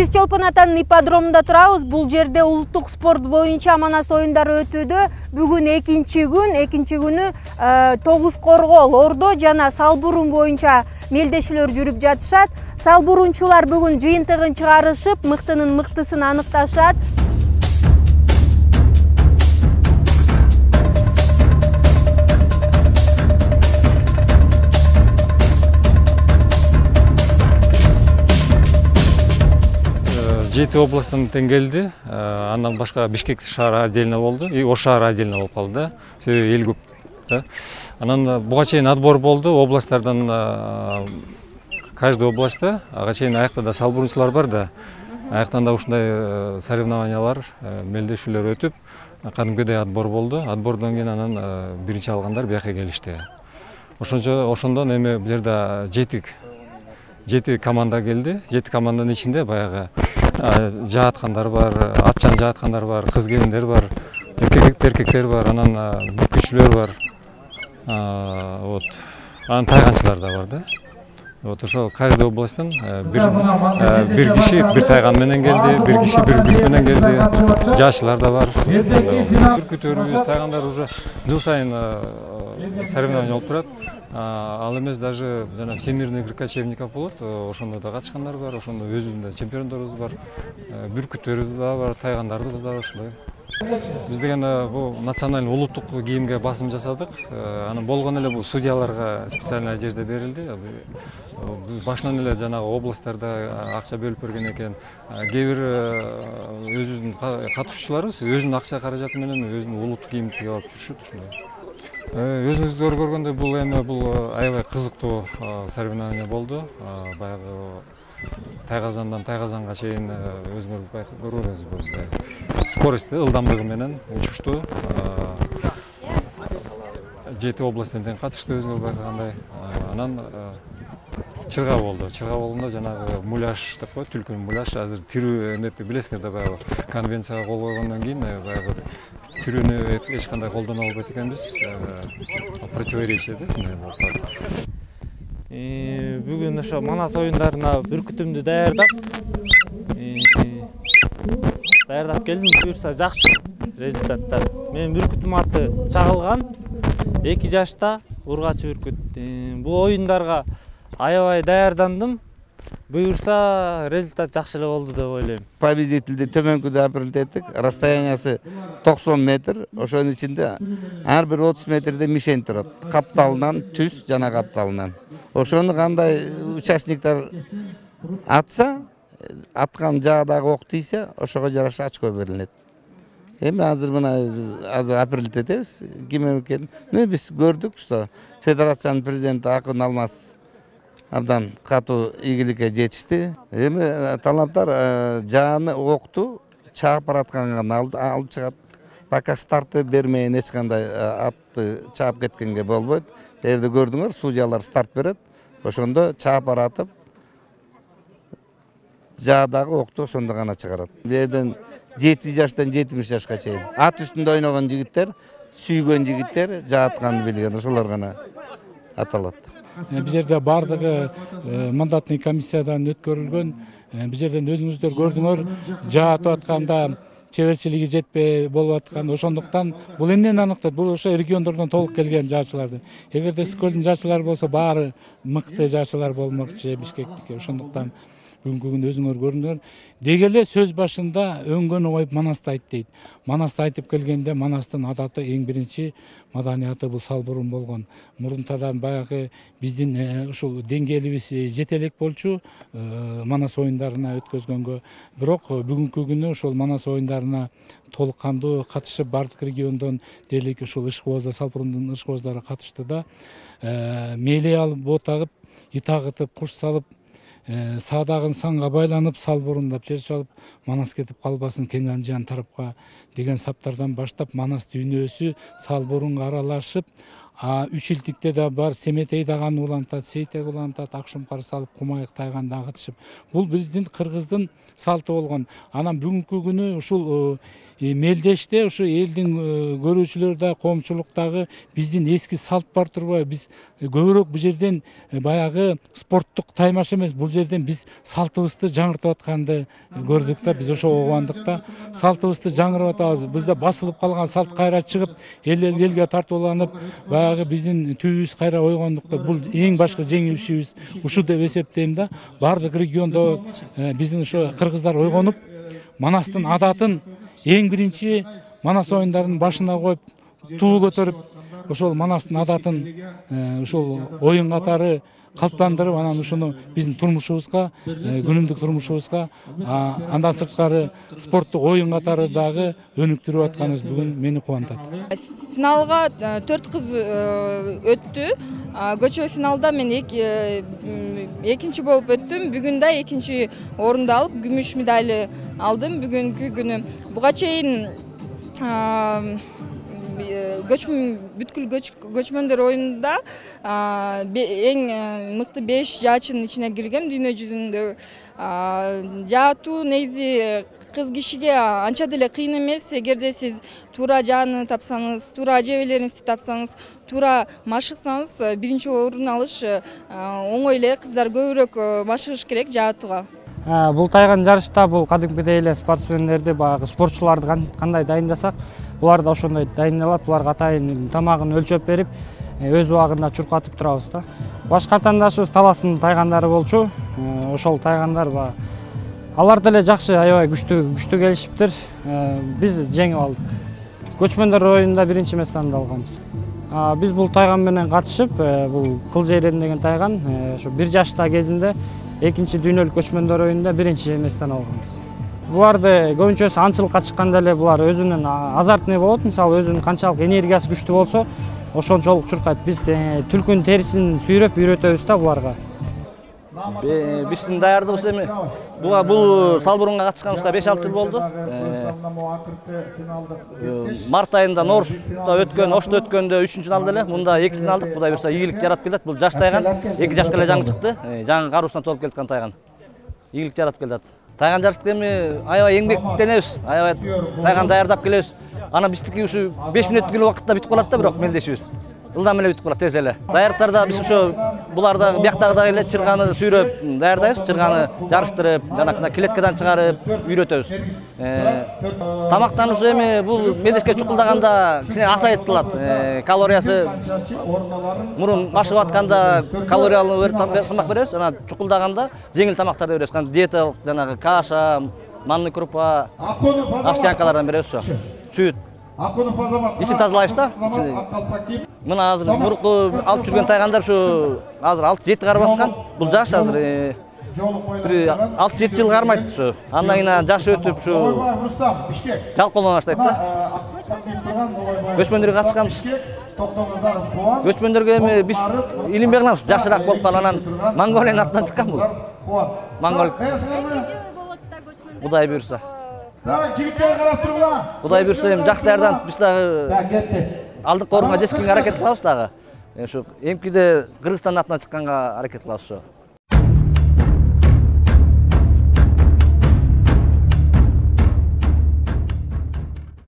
Биз Чолпон атанын ипподромунда турабыз. Бул жерде улуттук спорт боюнча Манас оюндары өтүүдө. Бүгүн экинчи күнү 9 коргол, ордо жана салбурун боюнча мелдешүүлөр жүрүп жатышат. Салбурунчулар бүгүн жыйынтыгын чыгарышып, мыктынын мыктысын аныкташат. Жети областан тең келди. Андан башка Бишкек шаары отдельно болду. И Ош шаары отдельно болуп калды. Себеби эл көп. Анан буга чейин отбор болду. Областтардан каждый областта ага чейин аякта да салбурунчулар бар да. Аяктан да ушундай соревнованиялар, мелдешүүлөр өтүп, кадимкидей отбор болду. Отбордон кийин анан биринчи алгандар бияка келишти. Ошондон эми бул жерде жети команда келди. Жети команданын ичинде баягы жааткандар бар, атчан жааткандар бар, кыз келиндер бар, эркектер бар, анан бүркүчүлөр бар. Анан тайганчылар да бар да. Ошол каждый областтан бир киши бир тайган менен келди, бир киши бир бүркүт менен келди. Жашылар да бар. Бүркүтөрүбүз, тайгандар уже жыл сайын соревнование болуп турат. Ал эмес даже жана всемирный игры кочевников болот. Ошондо да катышкандар бар, ошондо өзүбүздүн чемпиондорубуз бар, бүркүттөрүбүз да бар, тайгандарыбыз да бар ушундай. Биз деген бул национальный улуттук кийимге басым жасадык. Анан болгон эле бул судьяларга специальный одежда берилди. Биз башынан эле жанагы областтарда акча бөлүп берген экен. Кээ бир өзүбүздүн катышуучуларыбыз өзүнүн акча каражаты менен өзүнүн улуттук кийимин тигип алып жүрүшөт ушундай. Өзүңүздөр көргөндөй бул аябай кызыктуу соревнование болду. Баягы тайгазандан тайгазанга чейин өзүңөр көрдүңүз. Скорости, ылдамдыгы менен учушту. Жети областтан тең катышты өзүңөр байкагандай. Анан чырга болду. Чырга болгондо жанагы муляж деп коет, түлкүнүн муляж. Азыр тирүү эметти билесиңер да, баягы конвенцияга кол койгондон кийин баягы түрүнү эч кандай колдоно албайт экенбиз. Противоречие да, шундай болуп калды. Бүгүн ошо Манас оюндарына бүркүтүмдү даярдап келдим. Буюрса жакшы результаттар. Менин бүркүтүм аты Чагылган. 2 жашта ургач бүркүт. Бул оюндарга аябай даярдандым. Буюрса результат жакшы эле болду деп ойлойм. Победительди төмөнкүдө апрелде эттик. Расстояниясы 90 метр. Ошонун ичинде ар бир 30 метрде мишень турат. Капталынан түз жана капталынан. Ошону кандай участниктер атса, аткан жаадагы ок тийсе, ошого жараша очко берилет. Эми азыр апрелде этебиз. Ким экенин биз көрдүк, что федерациянын президенти Акын Алмаз абдан катуу ийгиликке жетишти. Эми таланттар жааны окту чаап баратканга алып чыгат. Пока старты бермейин эч кандай атты чаап кеткенге болбойт. Эгерде көрдүңөр, судьялар старт берет. Ошондо чаап баратып жаадагы окту ошондо гана чыгарат. Бул жерден 7 жаштан 70 жашка чейин. Ат үстүндө ойногон жигиттер, сүйгөн жигиттер, жаатканды билген ошолор гана аталат. Бул жерде бардыгы мандатный комиссиядан өткөрүлгөн. Бул жерден өзүңүздөр көрдүңөр, жаатып атканда чеберчилиги жетпей болуп аткан. Ошондуктан бул эмнени аныктайт? Бул ошо региондордон толук келген жаачыларды. Эгерде Скөлдүн жаачылары болсо, баары мыкты жаачылар болмокчу Бишкектики. Ошондуктан бүгүнкү күндө өзүңөр көрдүңөр. Деги эле сөз башында өңгөнү коюп Манасты айт дейт. Манасты айтып келгенде Манастын адаты эң биринчи маданияты бул салбурун болгон. Мурунтадан баягы биздин ушул деңгээлибиз жете элек болчу Манас оюндарына өткөзгөнгө. Бирок бүгүнкү күнү ошол Манас оюндарына толук кандуу катышып бардык региондон дерлик ушул ышкыбоздар, салбурундун ышкыбоздары катышты да. Меле алып, бот агып, ит агытып, куш салып, саадагын санга байланып, салбурундап жер чалып, Манас кетип калбасын кең анжан тарапка деген саптардан баштап Манас дүйнөсү салбурунга аралашып, Үчилтикте да бар, Семетей даганы улантат, Сейтек улантат, Акшумкар салып, Кумайык тайганды агытышып. Бул биздин кыргыздын салты болгон. Анан бүгүнкү күнү ушул мелдеште ушу элдин көрүүчүлөр коомчулуктагы биздин эски салт бар турбайбы? Биз көбүрөөк бул жерден баягы спорттук таймаш эмес, бул жерден биз салтыбызды жаңыртып атканды көрдүк да, биз ошо огандык да. Салтыбызды жаңыртып атабыз. Бизде басылып калган салт кайра чыгып, элге тартууланып, баягы биздин түбүбүз кайра ойгондук да. Бул эң башкы жеңилишибиз ушу деп эсептейм да. Бардык региондо биздин ошо кыргыздар ойгонуп, Манастын адатын эң биринчи Манас оюндарынын башына коюп, туу көтөрүп, ошол Манастын адатын ушул оюн катары калыптандырып, анан ушуну биздин турмушубузга, күнүмдүк турмушубузга, андан сырткары спорттук оюн катары дагы өнүктүрүп атканыбыз бүгүн мени кубантат. Финалга 4 кыз өттү. Көчө финалда мен экинчи болуп өттүм. Бүгүн да экинчи орунду алып, күмүш медаль алдым бүгүнкү күнү. Буга чейин бүткүл көчмөндөр оюнунда эң мыкты 5 жаачынын ичине киргем дүйнө жүзүндө. Жаатуу негизи кыз кишиге анча деле кыйын эмес, эгерде сиз туура жааны тапсаңыз, туура ажебелериңизди тапсаңыз, туура машыксаңыз, биринчи орун алыш оңой эле. Кыздар көбүрөөк машыгыш керек жаатууга. Бул тайган жарышта бул кадимкидей эле спортсмендерди, баягы спортчуларды кандай дайындасак, булар да ошондой дайындалат. Буларга атайын тамагын өлчөп берип, өз убагында чуркатып турабыз да. Башка атаандашыбыз Таластын тайгандары болчу. Ошол тайгандар алар деле жакшы, аябай күчтүү келишиптир. Биз жеңип алдык. Көчмөндөр оюнунда биринчи место алганбыз. Биз бул тайган менен катышып, бул Кылжейрен деген тайган, ошо 1 жашта кезинде экинчи дүйнөлүк көчмөндөр оюнунда биринчи местени алганбыз. Буларды көбүнчөсү аңчылыкка чыкканда эле булар өзүнүн азартный болот. Мисалы өзүнүн канчалык энергиясы күчтүү болсо, ошончолук чуркайт. Биз түлкүнүн терисин сүйрөп үйрөтөбүз да буларга. Биздин даярдыгыбыз эми бул салбурунга катышканыбызга 5-6 жыл болду. Март айында Норусто өткөн, Ошто өткөндө 3-чү алдык эле. Мында 2-чү алдык. Кудай буйрса ийгилик жаратып келет. Бул жаш тайган, 2 жашка эле жаңы чыкты. Жаңы каруусунан толуп келаткан тайган. Ийгилик жаратып келет. Тайган жарышты эми аябай эмгектенебиз, аябай тайган даярдап келебиз. Ана биздики ушу 5 мүнөттүк эле убакытта бүтүп калат да, бирок мелдешибиз. Ылдам эле бүтүп калат, тез эле. Даярдыктарда биз ошо буларда бияктагыдай эле чырганы сүйрөп даярдайбыз, чырганы жарыштырып, жанакындай клеткадан чыгарып үйрөтөбүз. Тамактануусу эми бул мелдешке чукулдаганда кичине азайтылат. Калориясы мурун машыгып атканда калориялуу тамак беребиз, анан чукулдаганда жеңил тамактарды беребиз. Диеталык жанагы каша, манный крупа, овсянкалардан беребиз ошо. Сүт. İçin тазалайбыз да. Мына азыр мурку алып жүргөн тайгандар ушу азыр 6-7 кар баскан. Бул жаш азыр 6-7 жыл кармайт ушу. Андан кийин жаш өтүп ушу жалкоолона баштайт да. Көчмөндөргө катышканбыз. Көчмөндөргө эми биз илинбей калабыз, жашыраак болуп калып анан Монголиянын атынан чыккан бул. Монгол. Кудай буйрса. Кудай буйрса эми жакшы даярданып биз дагы алдыңкы орунга жетишкенге аракет кылабыз дагы. Ушу эмкиде Кыргызстандын атынан чыкканга аракет кылабыз ошо.